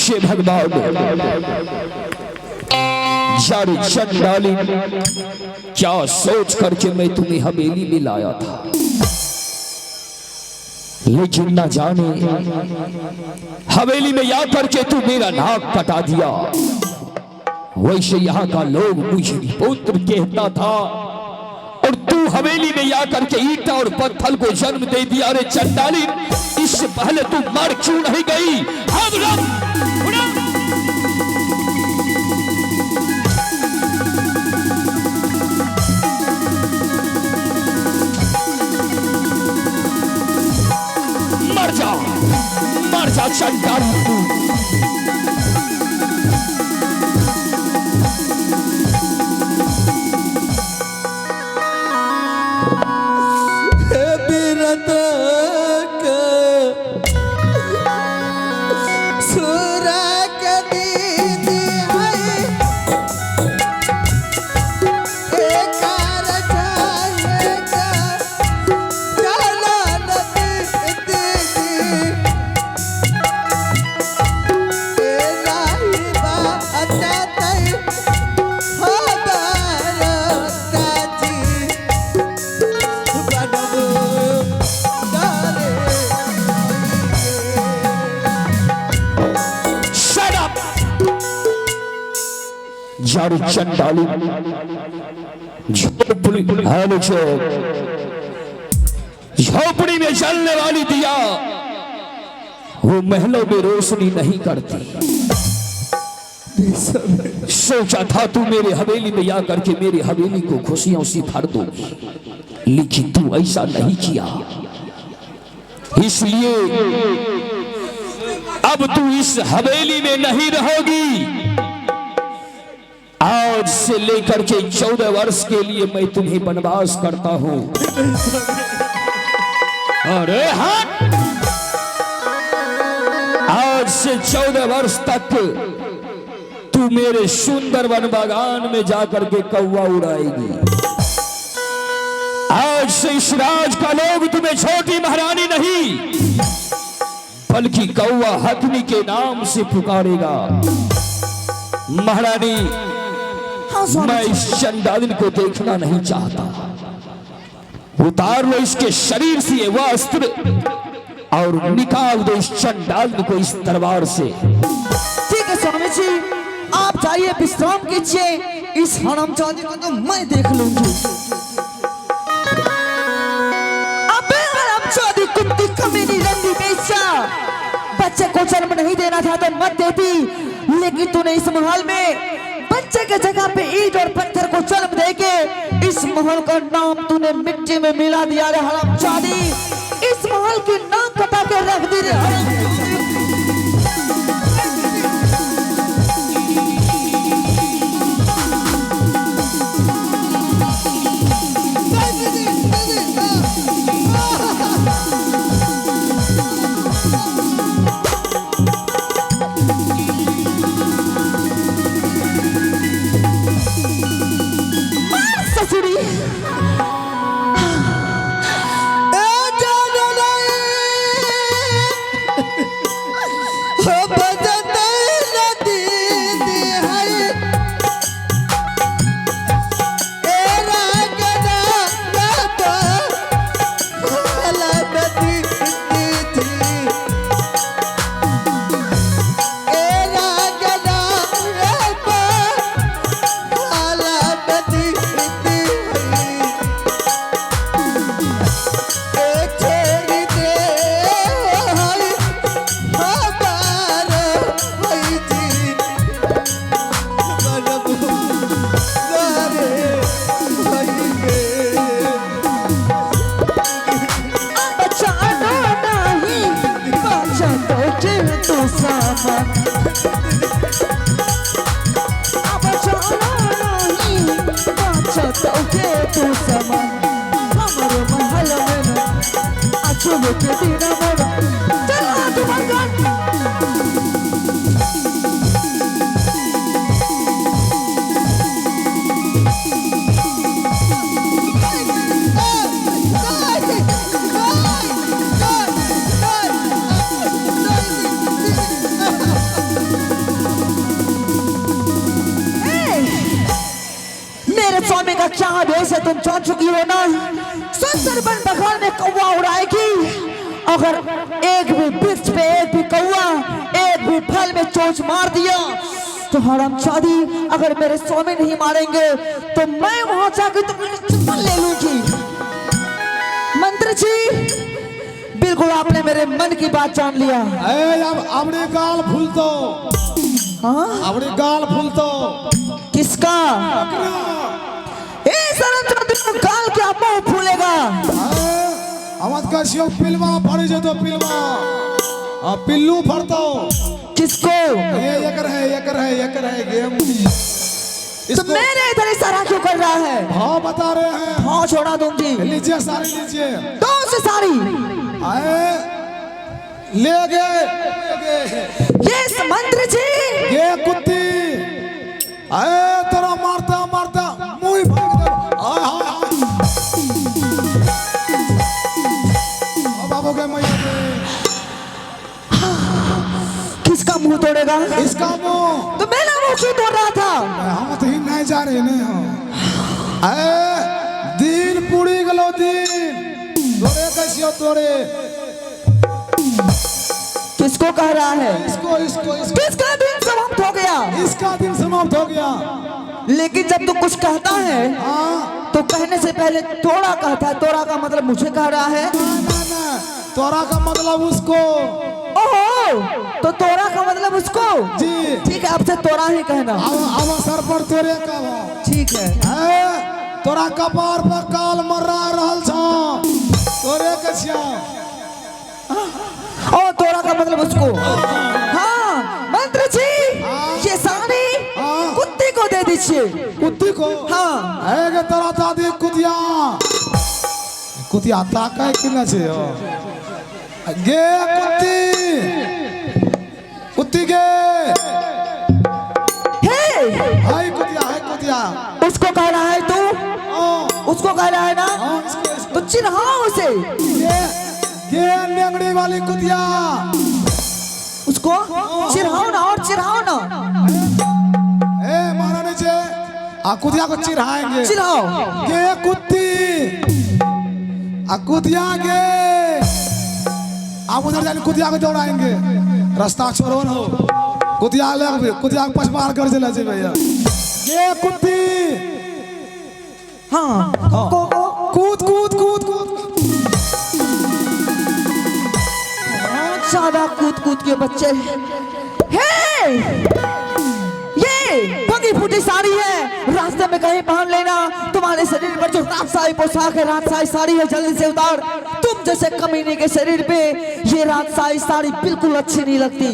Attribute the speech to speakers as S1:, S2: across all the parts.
S1: हे भगवान, यार चंडाली, क्या सोच करके मैं तुम्हें हवेली में लाया था, लेकिन न जाने हवेली में या करके तू मेरा नाक कटा दिया। वैसे यहाँ का लोग मुझे पुत्र कहता था और तू हवेली में या करके ईटा और पत्थर को जन्म दे दिया। अरे चंडाली, इससे पहले तू मर क्यों नहीं गई? मर जा चंडाली तू। यार चंडाली, झोपड़ी में जलने वाली दिया वो महलों में रोशनी नहीं करती। सोचा था तू मेरे हवेली में या करके मेरी हवेली को खुशियों से भर दो, लेकिन तू ऐसा नहीं किया। इसलिए अब तू इस हवेली में नहीं रहोगी। आज से लेकर के 14 वर्ष के लिए मैं तुम्हें वनवास करता हूं। अरे हाँ, आज से 14 वर्ष तक तू मेरे सुंदर वन बागान में जाकर के कौवा उड़ाएगी। आज से इस राज का लोग तुम्हें छोटी महारानी नहीं बल्कि कौवा हथनी के नाम से पुकारेगा। महारानी, मैं इस चंडालिन को देखना नहीं चाहता। उतार लो इसके शरीर से ये वस्त्र और निकाल दो इस चंडालिन को इस दरबार से।
S2: ठीक है स्वामी जी, आप जाइए विश्राम कीजिए। इस हरामजादी को तो मैं देख लूंगी। अबे हरामजादी, कुत्ती, कमीनी, रंडी बेचा, बच्चे को जन्म नहीं देना था तो मत देती, लेकिन तूने इस महल में बच्चे के जगह पे ईंट और पत्थर को जन्म देके इस महल का नाम तूने मिट्टी में मिला दिया। रे हरामजादी, इस महल की नाक कटा के रख दी रे। आदेश है तुम जान चुकी हो ना। सुंदरबन बगान में कौवा उड़ाएगी, अगर एक भी वृक्ष पे एक भी कौवा एक भी फल में चोंच मार दिया तो हरामजादी अगर मेरे स्वामी नहीं मारेंगे तो मैं वहां जाकर तुम्हारी चप्पल ले लूंगी। मंत्री जी बिल्कुल आपने मेरे मन की बात जान लिया।
S3: अब अपने गाल फूल दो।
S2: हाँ
S3: अपने गाल फूल दो।
S2: किसका? गाल क्या मुंह फूलेगा?
S3: आवाज का शिव पिलवा फड़ जे तो पिलवा पिल्लू फड़तो।
S2: किसको?
S3: ये कर है गेम।
S2: तो मेरे इधर इशारा क्यों कर रहा है?
S3: हाँ बता रहे हैं।
S2: हाँ छोड़ा दूंगी।
S3: लीजिए सारी लीजिए।
S2: दो से सारी
S3: ले गए।
S2: यस मंत्री जी।
S3: ये कुत्ती तेरा मारता मारता मुंह फाड़ दे। बाबू के मैया
S2: किसका मुंह तोड़ेगा?
S3: इसका मुंह।
S2: तो मेरा मुंह क्यों तोड़ रहा था?
S3: हम तो ही नहीं जा रहे नहीं। दिन पूरी गलो दिन तोड़े कैसे तोड़े।
S2: किसको कह रहा है?
S3: इसको
S2: किसका दिन समाप्त हो गया?
S3: इसका दिन समाप्त हो गया।
S2: लेकिन जब तू कुछ कहता है तो कहने से पहले तोड़ा कहता है। तोड़ा का मतलब मुझे कह रहा है?
S3: ना तोड़ा का मतलब उसको।
S2: ओहो तो तोड़ा का मतलब उसको।
S3: जी
S2: ठीक है आपसे तोड़ा ही कहना।
S3: अब सर पर तोड़े का
S2: ठीक है।
S3: तोरा कपार पर काल मर्रा रहल छ तोरे के छिया।
S2: ओ तोड़ा का मतलब उसको। हाँ मंत्री जी ये साड़ी कुत्ते को दे दीजिए।
S3: कुत्ती को?
S2: हाँ
S3: है तोरा दादी कुतिया ताका कि न छे गे कुत्ती गे।
S2: हे
S3: हाय कुतिया
S2: उसको कह रहा है तू? उसको कह रहा है ना? तो चिढ़ाओ उसे।
S3: ये नेंगड़ी वाली कुतिया
S2: उसको चिढ़ाओ ना और चिढ़ाओ ना।
S3: मारा नीचे कुतिया को चिढ़ाएंगे।
S2: चिढ़ाओ।
S3: ये कुत्ती कुतिया के आप उधर जाने कुतिया को दौड़ाएंगे। रास्ता छोड़ो न हो कुतिया ले कुतिया को पछवार कर चला जे भैया। ये कुत्ती
S2: हाँ
S3: कूद कूद कूद कूद
S2: ज्यादा कूद कूद के बच्चे। हे ये भंगी फूटी साड़ी है, रास्ते में कहीं पहन लेना। तुम्हारे शरीर पर जो राजशाही पोशाक है राजशाही साड़ी है जल्दी से उतार। तुम जैसे कमीने के शरीर पे ये राजशाही साड़ी बिल्कुल अच्छी नहीं लगती।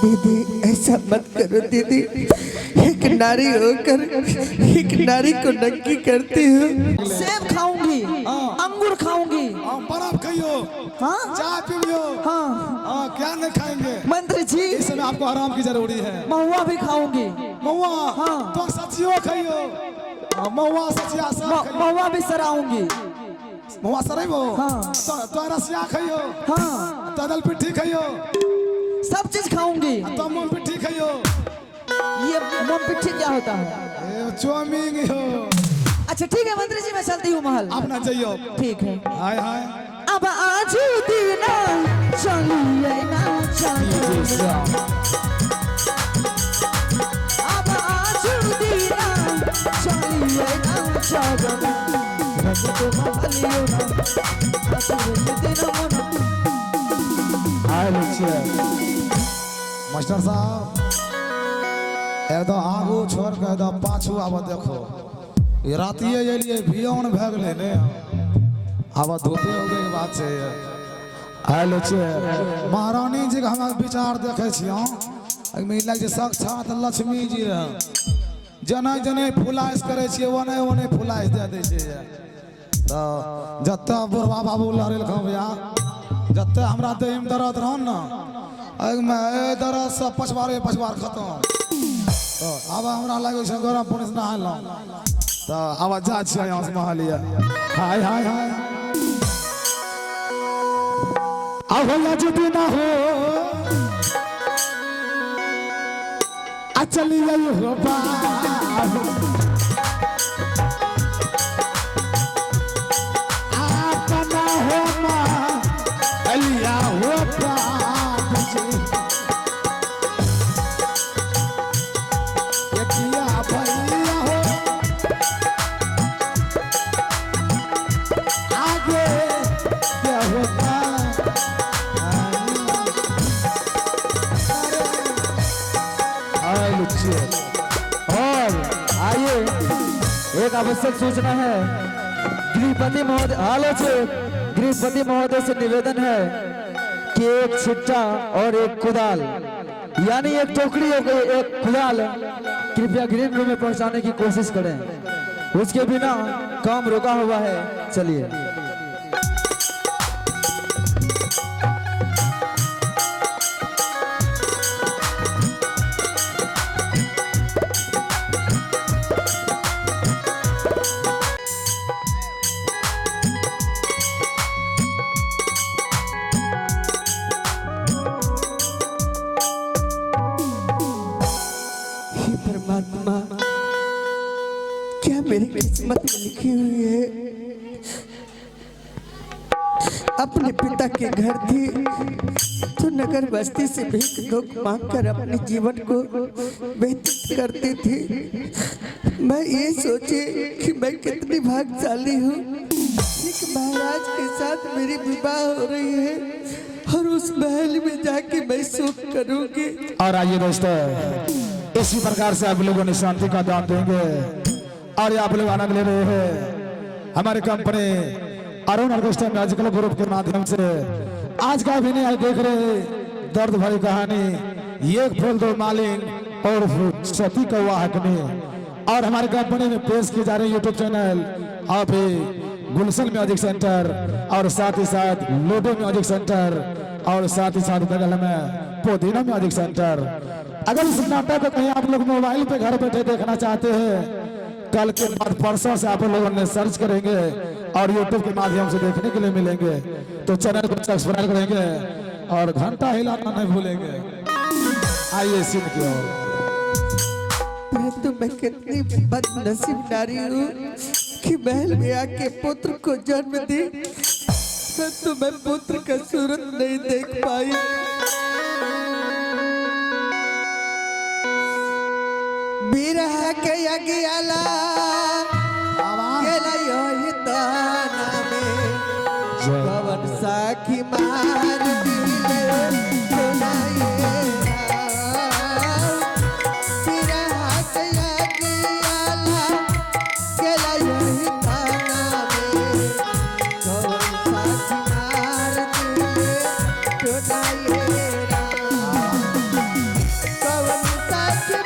S2: दीदी ऐसा मत करो दीदी, एक नारी होकर एक नारी को नंगी करती हूँ। सेब खाऊंगी, अंगूर खाऊंगी,
S3: बर्फ खाइयो,
S2: हाँ
S3: चाय पियो,
S2: हाँ
S3: क्या नहीं खाएंगे
S2: मंत्री जी?
S3: इस समय आपको आराम की जरूरी है।
S2: महुआ भी खाऊंगी।
S3: महुआ?
S2: हाँ
S3: तो सचियो खाइयो। महुआ सचिया सब
S2: महुआ भी सराऊंगी।
S3: महुआ सराइबो?
S2: हाँ
S3: तो रसिया खाइयो।
S2: हाँ
S3: तदल पिट्ठी खाइयो।
S2: सब चीज खाऊंगी।
S3: तो मूंग पिट्ठी खाइयो।
S2: ये मूंग पिट्ठी क्या होता है?
S3: चौमिंग हो।
S2: अच्छा ठीक है मंत्री जी मैं चलती हूँ महल।
S3: अपना जाइयो।
S2: ठीक है।
S3: हाय हाय
S2: अब आज दीना चलिए ना चलिए। अब आज दीना चलिए ना चलिए। रंग तो महलियो ना आसुर दिन मना।
S3: मास्टर साहब एकदम आगू छोड़ के एकदम पाछू आब देखो। ये रातिए एलिए भियौन भए गेलै ने आब धूपे उगे के बात छै। हेलो छै महारानी जी के हम विचार देखे छियै एहिमे लग जे साक्षात लक्ष्मी जी रह जने जने फुलाइश करे छियै ओने ओने फुलाइश दे दै छै। तो जत्ता बुढ़वा बाबू लड़ेल भैया जत्ते हमरा देह में दर्द रहन ना एहिमे दर्द सब पछवार खत्म। तो अब हमरा लगे छै गरम पानी से नहालौं। तो अब जा छियै यहाँ से महलिया। हाय हाय हाय अब यदि ना हो चलिए हो
S2: आवश्यक सूचना है। गृहपति महोदय आलोचक गृहपति महोदय से निवेदन है कि एक छिट्टा और एक कुदाल यानी एक टोकरी हो गई एक कुदाल कृपया ग्रीन रूम में पहुंचाने की कोशिश करें। उसके बिना काम रुका हुआ है। चलिए।
S4: परमात्मा, क्या मेरी किस्मत में लिखी हुई है? अपने पिता के घर थी तो नगर बस्ती से भीख धोख मांगकर अपने जीवन को व्यतीत करती थी। मैं ये सोचे कि मैं कितनी भाग्यशाली हूँ, एक महाराज के साथ मेरी विवाह हो रही है और उस महल में जाके मैं सुख करूंगी।
S3: और आइए दोस्तों, इसी प्रकार से आप लोगों ने शांति का दान देंगे और आप लोग आनंद ले रहे हैं हमारी company Arun orchestra musical group के माध्यम से। आज का अभिनय आप देख रहे हैं दर्द भरी कहानी, ये फूल दो मालिक और सती का वाहकनी। और हमारी कंपनी में पेश की जा रही यूट्यूब चैनल आप गुलशन म्यूजिक सेंटर और साथ ही साथ लूडो म्यूजिक सेंटर और साथ ही साथ बगल में पुदीना म्यूजिक सेंटर। अगर इस नाटक को कहीं आप लोग मोबाइल पे घर बैठे देखना चाहते हैं, कल के बाद परसों से आप लोगों ने सर्च करेंगे और यूट्यूब के माध्यम से देखने के लिए मिलेंगे। तो चैनल को सब्सक्राइब करेंगे और घंटा हिलाना नहीं भूलेंगे। आइए सीन की ओर।
S4: परंतु मैं कितनी बदनसीब नारी हूँ कि महल में आके पुत्र को जन्म दी, परंतु मैं पुत्र का सूरत नहीं देख पाई। बिरहा के अगियाला गेला योहि ताना में पवन साखी मार दिले सुनाइए राम। बिरहा के अगियाला गेला योहि ताना में पवन साखी मार दिले सुनाइए राम। पवन साखी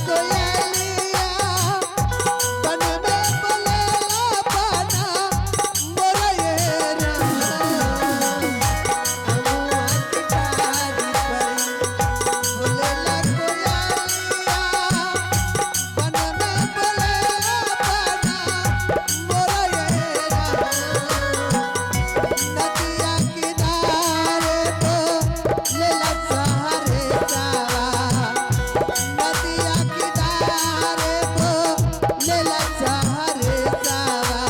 S4: कोयलिया बन में बोलेला पाना मोरा ये राम अमुआ की डारी पर बोलेला कोयलिया बन में बोलेला पाना मोरा ये राम नदिया किनारे तो लेला सहारे जावा नदिया किनारे तो लेला सहारे जावा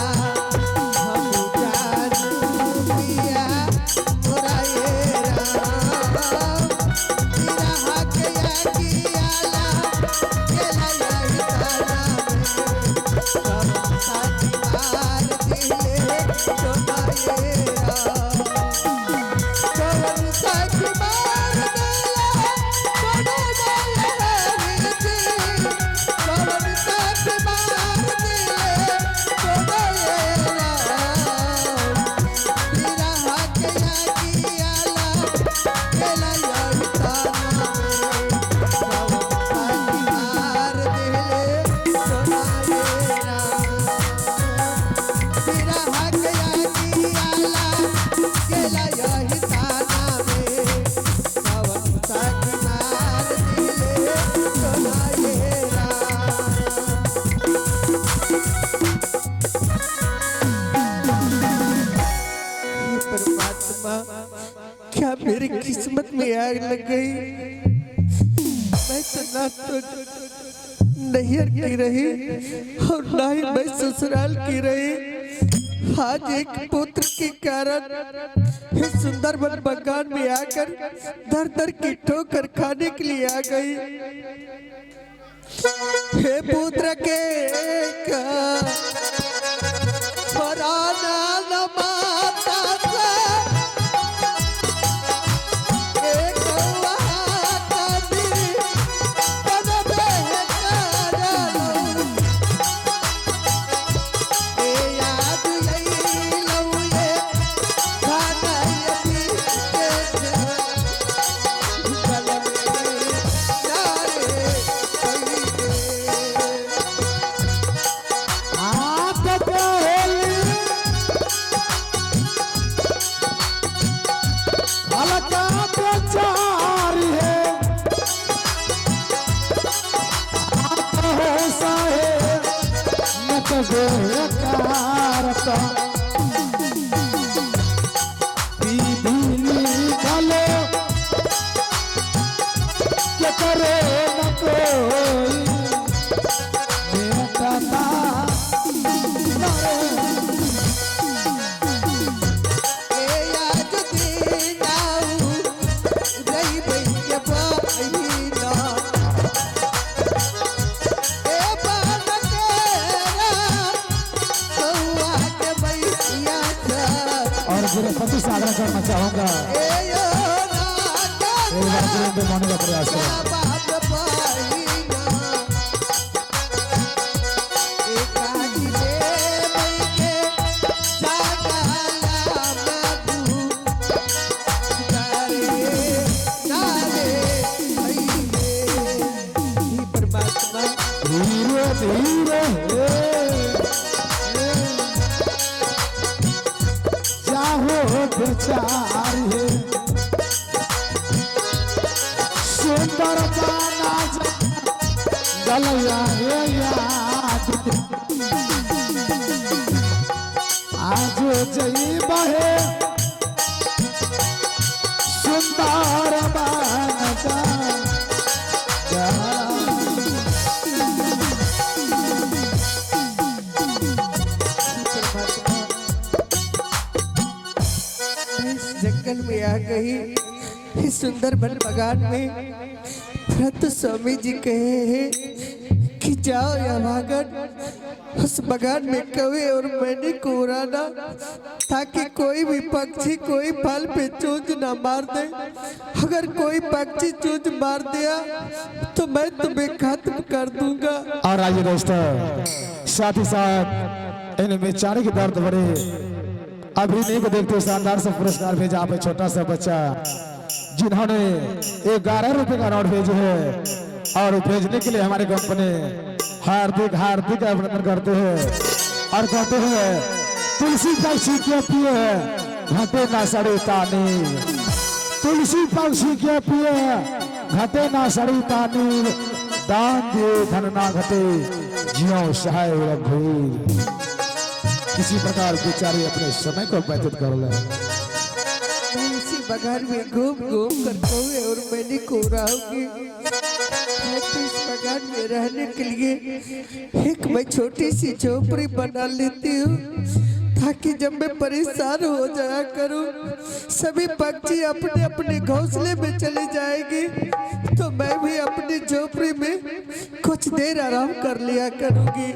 S4: हम जानू पिया मोरा ये राम तेरा हक या कियाला केला यही ताना में सब साथी मार दिले सोना ये राम कवन साथी मार दिले सोना रीति कवन साथी मार दिले सोना ये राम तेरा हक या कियाला केला यही ताना में सब साथी मार दिले सोना ये राम तेरा हक या कियाला केला यही ताना में कवन साथी मार दिले सोना ये हे परमात्मा क्या मेरी किस्मत में आग लग गई मैं तो ना तो नैहर की रही और ना ही मैं ससुराल की रही आज एक पुत्र के कारण इस सुंदर वन बगान में आकर दर दर की ठोकर खाने के लिए आ गई हे पुत्र के पराना न माता से एक वाता दी तन बेहतर ए याद यही लऊ ये खाना यही के कलम नारे
S3: आप कहली अलका प्रचार है आप हो साहेब नट गोरकारता दीदी निकालो के करे न कोई मेरा दादा
S4: ए याद दीनाऊ रही भैया बहिना ए बान तेरा कौआ के भैया सब
S3: और बृहस्पति साधना करना चाहूंगा
S4: ए यो
S3: एक बार तुरंत मानने का प्रयास करें
S4: बाप बहिना एक आदि ले बैके जागला मधु नारे नारे भैले हे परमात्मा
S3: धीरे धीरे चाहो विचार है सुंदर गाना गलया रे याद आज जई बहे सुंदर बाना
S4: इस जंगल में आ गई इस सुंदर वन बगान में भरत स्वामी जी कहे हैं कि जाओ या भागन उस बगान में कवे और मैंने को उड़ाना ताकि कोई भी पक्षी कोई फल पे चोंच ना मार दे। अगर कोई पक्षी चोंच मार दिया तो मैं तुम्हें खत्म कर दूंगा।
S3: और आइए दोस्तों, साथ ही साथ इन बेचारे के दर्द भरे अभिनय को देखते हुए शानदार सा पुरस्कार भेजा आप छोटा सा बच्चा जिन्होंने 11 रुपए का नोट भेजे है और भेजने के लिए हमारे कंपनी हार्दिक हार्दिक अभिनंदन करते हैं और कहते हैं तुलसी पक्षी के पिए घटे ना सड़ी तानी, तुलसी पक्षी के पिए घटे ना सड़ी तानी, दान दिए धन ना घटे जियो सहाय रघुवीर। किसी प्रकार बेचारे अपने समय को व्यतीत कर ले।
S4: मैं इसी बगान में घूम घूम कर कौवे और मैंने को रहोगी। मैं तो इस बगान में रहने के लिए एक मैं छोटी सी झोपड़ी बना लेती हूँ, ताकि जब मैं परेशान हो जाया करूँ, सभी पक्षी अपने अपने घोंसले में चले जाएंगे, तो मैं भी अपनी झोपड़ी में कुछ देर आराम कर लिया करूँगी।